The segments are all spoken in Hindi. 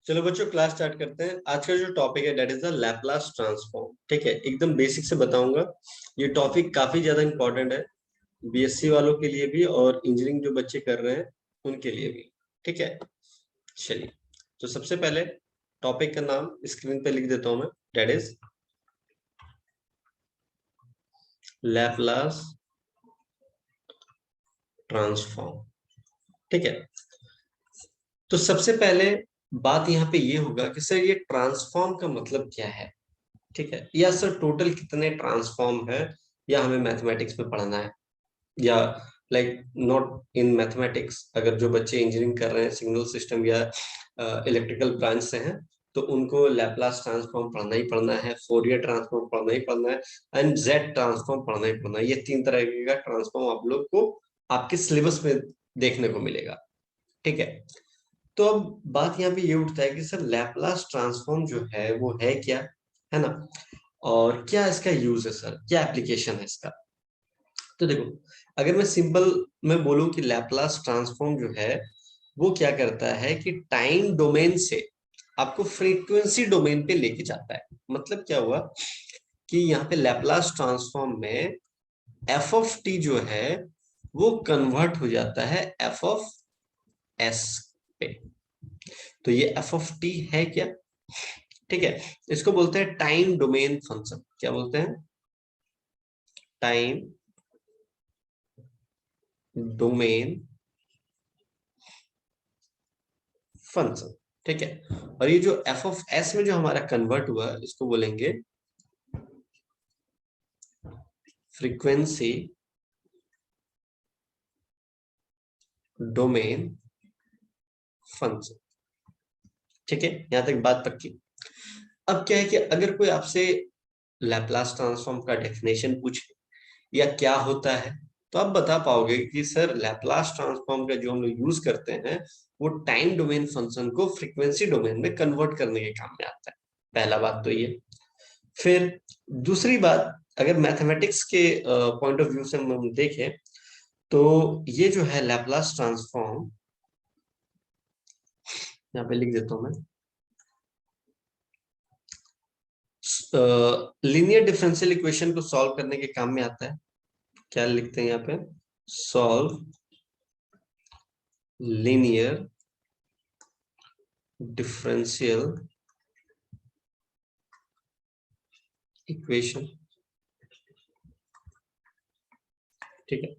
चलो बच्चों क्लास स्टार्ट करते हैं। आज का जो टॉपिक है that is the Laplace transform. ठीक है, एकदम बेसिक से बताऊंगा। ये टॉपिक काफी ज्यादा इंपॉर्टेंट है बीएससी वालों के लिए भी और इंजीनियरिंग जो बच्चे कर रहे हैं उनके लिए भी। ठीक है, चलिए। तो सबसे पहले टॉपिक का नाम स्क्रीन पे लिख देता हूं मैं, दैट इज लैपलास ट्रांसफॉर्म। ठीक है, तो सबसे पहले बात यहाँ पे ये होगा कि सर ये ट्रांसफॉर्म का मतलब क्या है। ठीक है, या सर टोटल कितने ट्रांसफॉर्म है, या हमें मैथमेटिक्स में पढ़ना है, या लाइक नॉट इन मैथमेटिक्स। अगर जो बच्चे इंजीनियरिंग कर रहे हैं सिग्नल सिस्टम या इलेक्ट्रिकल ब्रांच से हैं तो उनको लैपलास ट्रांसफॉर्म पढ़ना ही पढ़ना है, फोरियर ट्रांसफॉर्म पढ़ना ही पढ़ना है, एंड जेड ट्रांसफॉर्म पढ़ना ही पढ़ना है। ये तीन तरह का ट्रांसफॉर्म आप लोग को आपके सिलेबस में देखने को मिलेगा। ठीक है, तो अब बात यहाँ पे ये उठता है कि सर लैपलास ट्रांसफॉर्म जो है वो है क्या, है ना, और क्या इसका यूज है, सर क्या एप्लीकेशन है इसका। तो देखो, अगर मैं सिंपल में बोलूं कि लैपलास ट्रांसफॉर्म जो है वो क्या करता है कि टाइम डोमेन से आपको फ्रीक्वेंसी डोमेन पे लेके जाता है। मतलब क्या हुआ कि यहाँ पे लैपलास ट्रांसफॉर्म में एफ ऑफ टी जो है वो कन्वर्ट हो जाता है एफ ऑफ एस पे। तो ये एफ ऑफ टी है क्या, ठीक है, इसको बोलते हैं टाइम डोमेन फंक्शन। क्या बोलते हैं? Time domain function. ठीक है, और ये जो एफ ऑफ एस में जो हमारा कन्वर्ट हुआ इसको बोलेंगे फ्रीक्वेंसी डोमेन फंक्शन। ठीक है, यहां तक बात पक्की। अब क्या है कि अगर कोई आपसे लैपलास ट्रांसफॉर्म का डेफिनेशन पूछे या क्या होता है, तो आप बता पाओगे कि सर लैपलास ट्रांसफॉर्म का जो हम लोग यूज करते हैं वो टाइम डोमेन फंक्शन को फ्रीक्वेंसी डोमेन में कन्वर्ट करने के काम में आता है। पहला बात तो ये। फिर दूसरी बात, अगर मैथमेटिक्स के पॉइंट ऑफ व्यू से हम देखें तो ये जो है लैपलास ट्रांसफॉर्म, यहाँ पे लिख देता हूं मैं, लीनियर डिफरेंशियल इक्वेशन को सॉल्व करने के काम में आता है। क्या लिखते हैं यहाँ पे? Solve linear differential equation. ठीक है,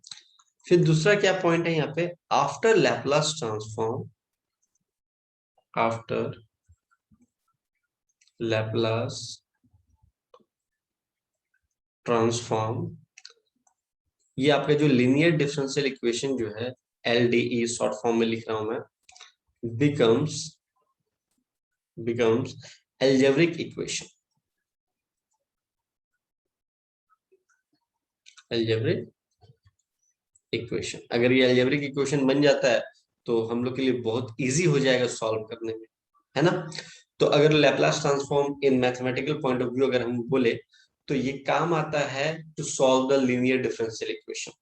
फिर दूसरा क्या पॉइंट है यहाँ पे? After Laplace transform, after Laplace transform, ये आपका जो लीनियर डिफरेंशियल इक्वेशन जो है, एलडीई शॉर्ट फॉर्म में लिख रहा हूं मैं, becomes algebraic equation। algebraic equation, अगर ये अलजेब्रिक इक्वेशन बन जाता है तो हम लोग के लिए बहुत इजी हो जाएगा सॉल्व करने में, है ना। तो अगर Laplace transform in mathematical point of view अगर हम बोले तो ये काम आता है to solve the linear differential equation.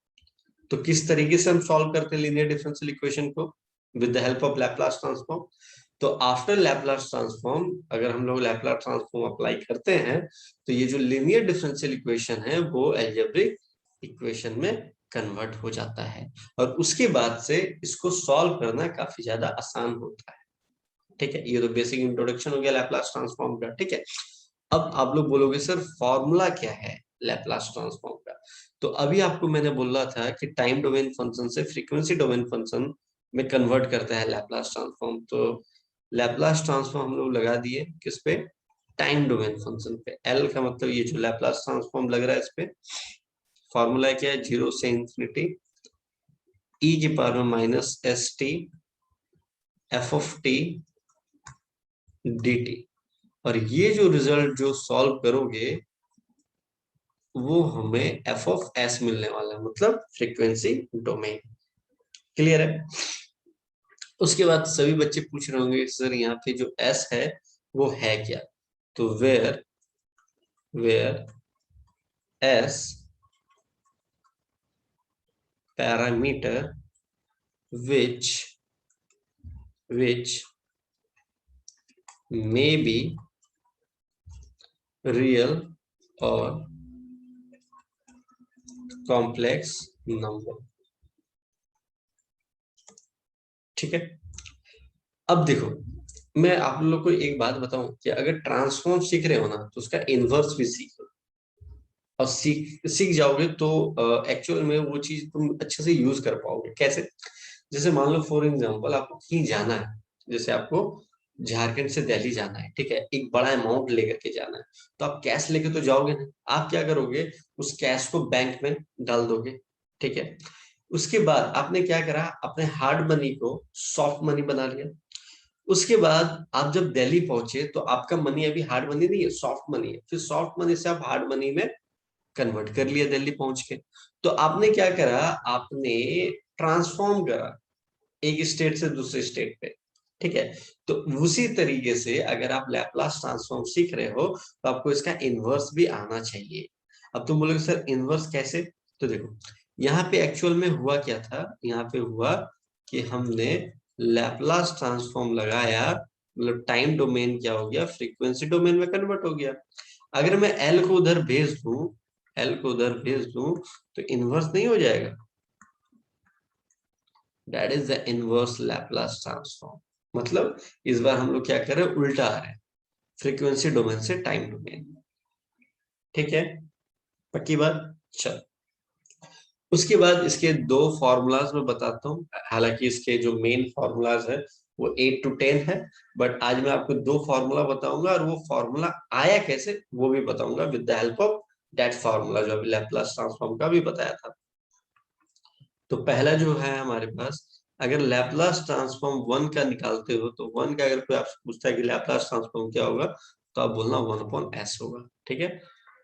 तो किस तरीके से हम सॉल्व करते हैं लीनियर डिफरेंशियल इक्वेशन को? With the help of Laplace transform. तो आफ्टर लैपलास ट्रांसफॉर्म अगर हम लोग लैपलास ट्रांसफॉर्म अप्लाई करते हैं तो ये जो लीनियर डिफरेंशियल इक्वेशन है वो अलजेब्रिक इक्वेशन में कन्वर्ट हो जाता है, और उसके बाद से इसको सॉल्व करना काफी ज्यादा आसान होता है। ठीक है, ये तो बेसिक इंट्रोडक्शन हो गया लैपलास ट्रांसफॉर्म का। ठीक है, अब आप लोग बोलोगे सर फॉर्मूला क्या है लैपलास ट्रांसफॉर्म का। तो अभी आपको मैंने बोला था कि टाइम डोमेन फंक्शन से फ्रीक्वेंसी डोमेन फंक्शन में कन्वर्ट करता है लैपलास ट्रांसफॉर्म। तो लैपलास ट्रांसफॉर्म हम लोग लगा दिए किस पे? टाइम डोमेन फंक्शन पे। एल का मतलब ये जो लैपलास ट्रांसफॉर्म लग रहा है इस पे। फॉर्मूला क्या है? 0 से इंफिनिटी e की पावर में minus s T F of T D T. और ये जो रिजल्ट जो सॉल्व करोगे वो हमें एफ ऑफ एस मिलने वाला है, मतलब फ्रीक्वेंसी डोमेन। क्लियर है? उसके बाद सभी बच्चे पूछ रहे होंगे सर यहाँ पे जो एस है वो है क्या। तो where S parameter which may be real or complex number। ठीक है, अब देखो मैं आप लोग को एक बात बताऊं कि अगर ट्रांसफॉर्म सीख रहे हो ना तो उसका इनवर्स भी सीखो, और सीख सीख जाओगे तो एक्चुअल में वो चीज तुम अच्छे से यूज कर पाओगे। कैसे? जैसे मान लो फॉर एग्जांपल आपको कहीं जाना है, जैसे आपको झारखंड से दिल्ली जाना है, ठीक है, एक बड़ा अमाउंट लेकर के जाना है, तो आप कैश लेके तो जाओगे नहीं, आप क्या करोगे, उस कैश को बैंक में डाल दोगे। ठीक है, उसके बाद आपने क्या करा, अपने हार्ड मनी को सॉफ्ट मनी बना लिया। उसके बाद आप जब दिल्ली पहुंचे तो आपका मनी अभी हार्ड मनी नहीं है, सॉफ्ट मनी है, फिर सॉफ्ट मनी से आप हार्ड मनी में कन्वर्ट कर लिया दिल्ली पहुंच के। तो आपने क्या करा, आपने ट्रांसफॉर्म करा एक स्टेट से दूसरे स्टेट पे। ठीक है, तो उसी तरीके से अगर आप लैपलास ट्रांसफॉर्म सीख रहे हो तो आपको इसका इनवर्स भी आना चाहिए। अब तुम बोलोगे सर इनवर्स कैसे? तो देखो यहाँ पे एक्चुअल में हुआ क्या था, यहाँ पे हुआ कि हमने लैपलास ट्रांसफॉर्म लगाया, मतलब टाइम डोमेन क्या हो गया, फ्रीक्वेंसी डोमेन में कन्वर्ट हो गया। अगर मैं एल को उधर भेज दूं, एल को उधर भेज दूं तो इनवर्स नहीं हो जाएगा? That is the inverse Laplace transform. मतलब इस बार हम लोग क्या कर रहे हैं, उल्टा आ रहे हैं, फ्रीक्वेंसी डोमेन से टाइम डोमेन में। ठीक है, पक्की बात। चल, उसके बाद इसके दो फॉर्मूलाज मैं बताता हूँ, हालांकि इसके जो मेन फॉर्मूलाज है वो 8 to 10 है, बट आज मैं आपको दो फॉर्मूला बताऊंगा, और वो फॉर्मूला आया कैसे वो भी बताऊंगा with the help of that formula जो अभी लैपलास ट्रांसफॉर्म का भी बताया था। तो पहला जो है हमारे पास, अगर लैपलास ट्रांसफॉर्म वन का निकालते हो तो वन का अगर कोई आपसे पूछता है कि लैपलास ट्रांसफॉर्म क्या होगा, तो आप बोलना 1/s होगा। ठीक है,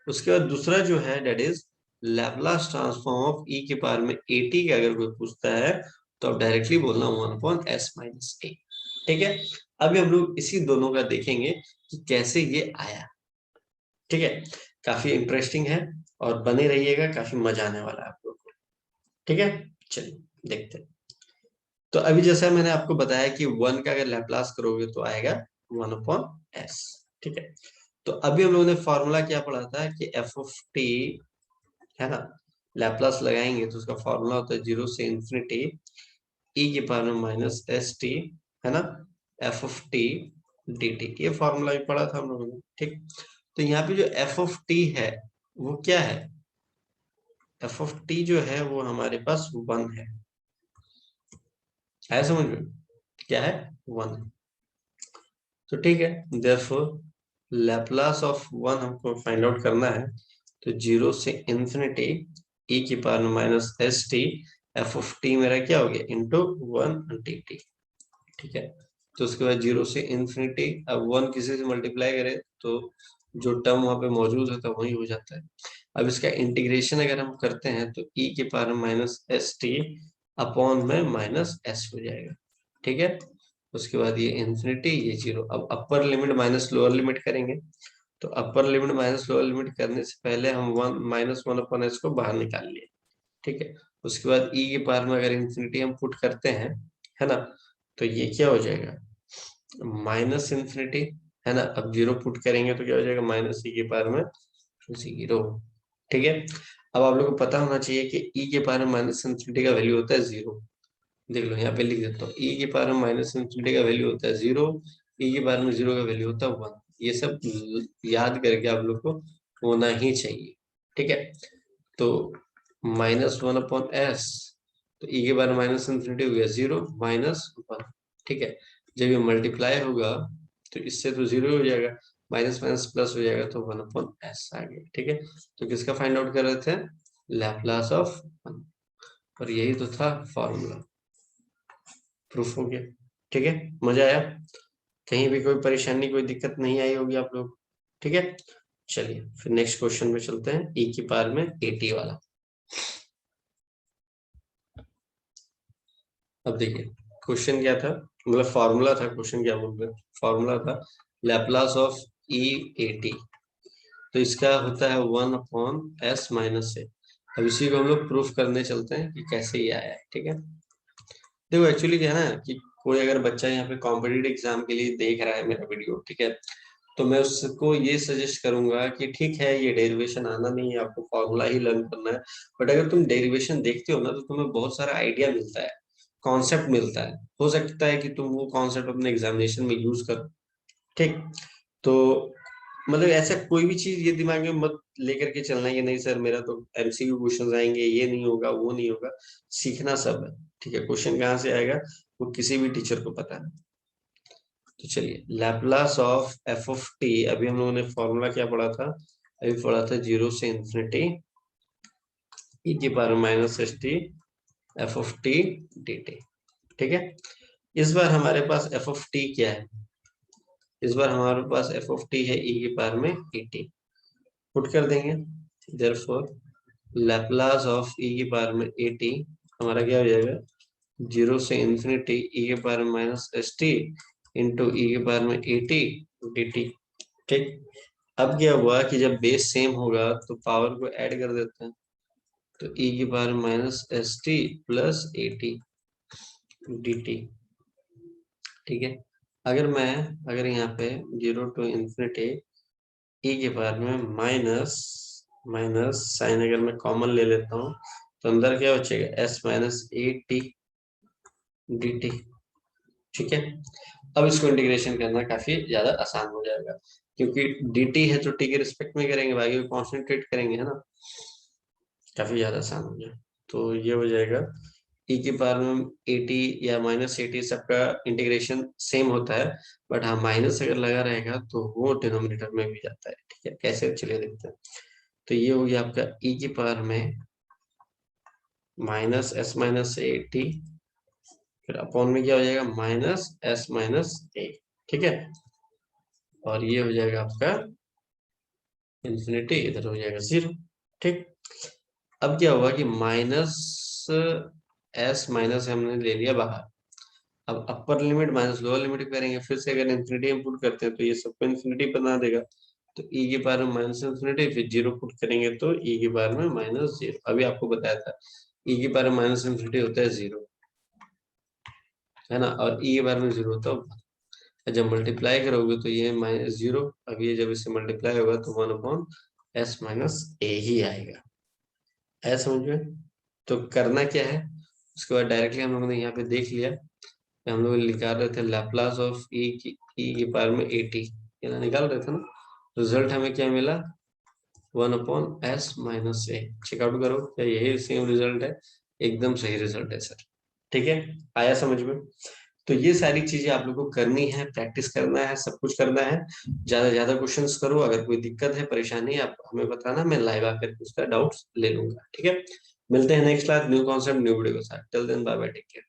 उसके बाद दूसरा जो है that is Laplace transform of e के पावर में एटी का अगर कोई पूछता है तो आप डायरेक्टली बोलना 1/s-a। ठीक है, अभी हम लोग इसी दोनों का देखेंगे कि कैसे ये आया। ठीक है, काफी इंटरेस्टिंग है और बने रहिएगा, काफी मजा आने वाला है आप लोग को। ठीक है, चलिए देखते हैं। तो अभी जैसा मैंने आपको बताया कि वन का अगर लैपलास करोगे तो आएगा 1/s। ठीक है, तो अभी हम लोगों ने फॉर्मूला क्या पढ़ा था कि एफ ऑफ टी, है ना, लैपलास लगाएंगे तो उसका फॉर्मूला होता है 0 से इंफिनिटी ई के पावर में माइनस एस टी, है ना, F of T D T. ये फॉर्मूला भी पढ़ा था हम लोगों ने। ठीक, तो यहाँ पे जो एफ ऑफ टी है वो क्या है, एफ ऑफ टी जो है वो हमारे पास वन है समझ में, क्या है, वन। तो ठीक है, देयरफॉर लैपलास ऑफ वन हमको फाइंड आउट करना है, तो 0 से इंफिनिटी ई की पावर में minus s T, F of T मेरा क्या हो गया, इंटू वन डी टी। ठीक है, तो उसके बाद 0 से इंफिनिटी, अब वन किसी से मल्टीप्लाई करे तो जो टर्म वहां पे मौजूद होता है वही हो जाता है। अब इसका इंटीग्रेशन अगर हम करते हैं तो ई के पावर में माइनस एस टी अपॉन में माइनस एस हो जाएगा। ठीक है, उसके बाद ये इंफिनिटी, ये जीरो। अब upper limit minus lower limit करेंगे, तो upper limit minus lower limit करने से पहले हम वन माइनस वन अपन एस को बाहर निकाल लिए। ठीक है, उसके बाद ई के पावर में अगर इंफिनिटी हम पुट करते हैं, है ना, तो ये क्या हो जाएगा, माइनस इंफिनिटी, है ना। अब जीरो पुट करेंगे तो क्या हो जाएगा, माइनस ई के पावर में जीरो। ठीक है, अब आप लोग को पता होना चाहिए कि ई के पावर में माइनस इंफिनिटी का वैल्यू होता है जीरो। देख लो यहाँ पे लिख देता हूँ, ई के पावर में माइनस इंफिनिटी का वैल्यू होता है जीरो, ई के पावर में जीरो का वैल्यू होता है वन। ये सब याद करके आप लोग को होना ही चाहिए। ठीक है, तो माइनस वन अपॉन एस, तो ई के बारे में माइनस इंफिनिटी हो गया जीरो माइनस वन। ठीक है, जब ये मल्टीप्लाई होगा तो इससे तो जीरो हो जाएगा, माइनस माइनस प्लस हो जाएगा तो 1/s आ गया। ठीक है, तो किसका फाइंड आउट कर रहे थे, लैपलास ऑफ वन, और यही तो था फॉर्मूला, प्रूफ हो गया। ठीक है, मजा आया, कहीं भी कोई परेशानी कोई दिक्कत नहीं आई होगी आप लोग। ठीक है, चलिए फिर नेक्स्ट क्वेश्चन में चलते हैं, ई की पावर में 80 वाला। अब देखिए क्वेश्चन क्या था, मतलब फॉर्मूला था, क्वेश्चन क्या बोल रहे, फॉर्मूला था लैपलास ऑफ ई 80, तो इसका होता है 1/s-a। अब इसी को हम लोग प्रूफ करने चलते हैं कि कैसे ये आया है। ठीक है, देखो एक्चुअली क्या है ना कि कोई अगर बच्चा यहाँ पे कॉम्पिटिटिव एग्जाम के लिए देख रहा है मेरा वीडियो, ठीक है, तो मैं उसको ये सजेस्ट करूंगा कि ठीक है ये डेरिवेशन आना नहीं है, आपको फॉर्मूला ही लर्न करना है, बट अगर तुम डेरिवेशन देखते हो ना तो तुम्हें बहुत सारा आइडिया मिलता है, कॉन्सेप्ट मिलता है, हो सकता है कि तुम वो कॉन्सेप्ट अपने एग्जामिनेशन में यूज करो। ठीक, तो मतलब ऐसा कोई भी चीज ये दिमाग में मत लेकर के चलना है कि नहीं सर मेरा तो एमसीक्यू क्वेश्चंस आएंगे, ये नहीं होगा वो नहीं होगा। सीखना सब है, ठीक है, क्वेश्चन कहाँ से आएगा वो किसी भी टीचर को पता है। तो चलिए, Laplace of F of T, अभी हम लोगों ने फॉर्मूला क्या पढ़ा था, अभी पढ़ा था 0 से इन्फिनिटी ई की power minus s T F of T D T. ठीक है, इस बार हमारे पास एफ ऑफ टी क्या है, इस बार हमारे पास एफ ऑफ टी है ई की पावर में ई टी, पुट कर देंगे, देयरफॉर लैपलास ऑफ ई की पावर में ए टी हमारा क्या हो जाएगा, 0 से इन्फिनिटी ई के power minus s t into e के पावर में ए टी डी टी। ठीक, अब क्या हुआ कि जब बेस सेम होगा तो पावर को ऐड कर देते हैं, तो ई की power minus s T plus A T D T. ठीक है, अगर यहाँ पे 0 टू इन्फिनिटी ई के पावर में माइनस माइनस साइन अगर मैं कॉमन ले लेता हूँ तो अंदर क्या बचेगा, S minus A T D T. ठीक है, अब इसको इंटीग्रेशन करना काफी ज्यादा आसान हो जाएगा, क्योंकि dt है तो t के रिस्पेक्ट में करेंगे, बाकी को कॉन्सेंट्रेट करेंगे, है ना, काफी ज्यादा आसान हो जाएगा। तो ये हो जाएगा e की पावर में 80 या माइनस 80, सबका इंटीग्रेशन सेम होता है, बट हाँ माइनस अगर लगा रहेगा तो वो डिनोमिनेटर में भी जाता है। ठीक है, कैसे चलिए देखते हैं। तो ये हो गया आपका e की पावर में minus S minus A T, फिर अपॉन में क्या हो जाएगा माइनस एस माइनस ए। ठीक है, और ये हो जाएगा आपका इन्फिनिटी, इधर हो जाएगा 0। ठीक, अब क्या होगा कि माइनस एस माइनस हमने ले लिया बाहर, अब upper limit minus lower limit करेंगे, फिर से अगर इन्फिनिटी हम पुट करते हैं तो ये सबको इन्फिनिटी बना देगा, तो e की पावर में माइनस इन्फिनिटी, फिर 0 पुट करेंगे तो e की पावर में माइनस 0। अभी आपको बताया था e की पावर में माइनस इन्फिनिटी होता है 0, है ना, और e के बारे में 0 होता है, जब मल्टीप्लाई करोगे तो ये माइनस 0, अब ये जब इससे मल्टीप्लाई होगा तो 1 अपॉन एस माइनस ए ही आएगा। है समझ में? तो करना क्या है, उसके बाद डायरेक्टली हम लोगों ने यहाँ पे देख लिया, हम लोग निकाल रहे थे लैपलास ऑफ ई की पावर में ए टी, ये निकाल रहे थे ना, रिजल्ट हमें क्या मिला 1 अपॉन एस माइनस ए। चेकआउट करो क्या यही सेम रिजल्ट है, एकदम सही रिजल्ट है सर। ठीक है, आया समझ में? तो ये सारी चीजें आप लोग को करनी है, प्रैक्टिस करना है, सब कुछ करना है, ज्यादा ज्यादा क्वेश्चंस करो, अगर कोई दिक्कत है परेशानी आप हमें बताना, मैं लाइव आकर के उसका डाउट्स ले लूंगा। ठीक है, मिलते हैं next class new concept new video के साथ, till then bye bye, take care.